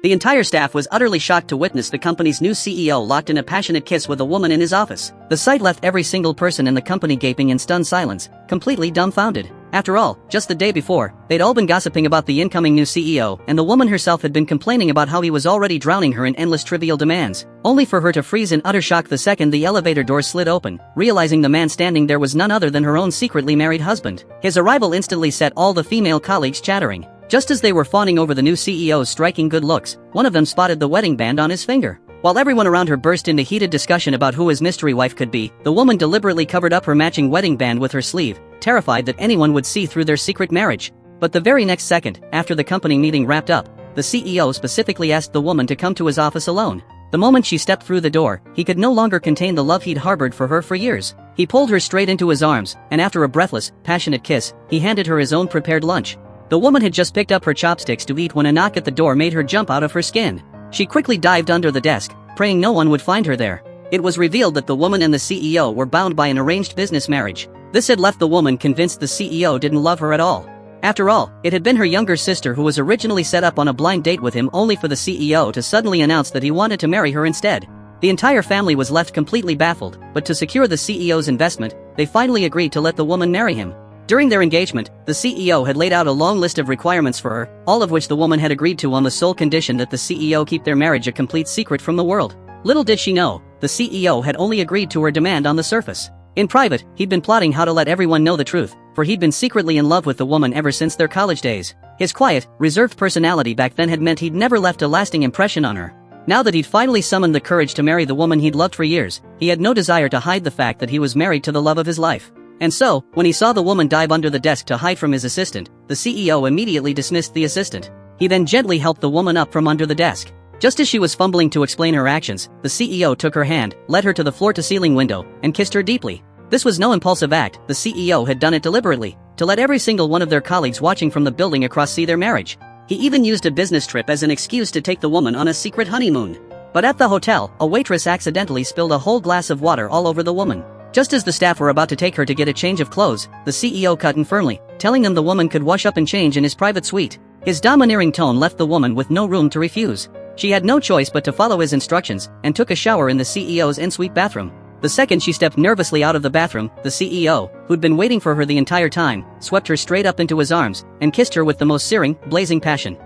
The entire staff was utterly shocked to witness the company's new CEO locked in a passionate kiss with a woman in his office. The sight left every single person in the company gaping in stunned silence, completely dumbfounded. After all, just the day before, they'd all been gossiping about the incoming new CEO, and the woman herself had been complaining about how he was already drowning her in endless trivial demands, only for her to freeze in utter shock the second the elevator doors slid open, realizing the man standing there was none other than her own secretly married husband. His arrival instantly set all the female colleagues chattering. Just as they were fawning over the new CEO's striking good looks, one of them spotted the wedding band on his finger. While everyone around her burst into heated discussion about who his mystery wife could be, the woman deliberately covered up her matching wedding band with her sleeve, terrified that anyone would see through their secret marriage. But the very next second, after the company meeting wrapped up, the CEO specifically asked the woman to come to his office alone. The moment she stepped through the door, he could no longer contain the love he'd harbored for her for years. He pulled her straight into his arms, and after a breathless, passionate kiss, he handed her his own prepared lunch. The woman had just picked up her chopsticks to eat when a knock at the door made her jump out of her skin. She quickly dived under the desk, praying no one would find her there. It was revealed that the woman and the CEO were bound by an arranged business marriage. This had left the woman convinced the CEO didn't love her at all. After all, it had been her younger sister who was originally set up on a blind date with him only for the CEO to suddenly announce that he wanted to marry her instead. The entire family was left completely baffled, but to secure the CEO's investment, they finally agreed to let the woman marry him. During their engagement, the CEO had laid out a long list of requirements for her, all of which the woman had agreed to on the sole condition that the CEO keep their marriage a complete secret from the world. Little did she know, the CEO had only agreed to her demand on the surface. In private, he'd been plotting how to let everyone know the truth, for he'd been secretly in love with the woman ever since their college days. His quiet, reserved personality back then had meant he'd never left a lasting impression on her. Now that he'd finally summoned the courage to marry the woman he'd loved for years, he had no desire to hide the fact that he was married to the love of his life. And so, when he saw the woman dive under the desk to hide from his assistant, the CEO immediately dismissed the assistant. He then gently helped the woman up from under the desk. Just as she was fumbling to explain her actions, the CEO took her hand, led her to the floor-to-ceiling window, and kissed her deeply. This was no impulsive act, the CEO had done it deliberately, to let every single one of their colleagues watching from the building across see their marriage. He even used a business trip as an excuse to take the woman on a secret honeymoon. But at the hotel, a waitress accidentally spilled a whole glass of water all over the woman. Just as the staff were about to take her to get a change of clothes, the CEO cut in firmly, telling them the woman could wash up and change in his private suite. His domineering tone left the woman with no room to refuse. She had no choice but to follow his instructions, and took a shower in the CEO's en-suite bathroom. The second she stepped nervously out of the bathroom, the CEO, who'd been waiting for her the entire time, swept her straight up into his arms, and kissed her with the most searing, blazing passion.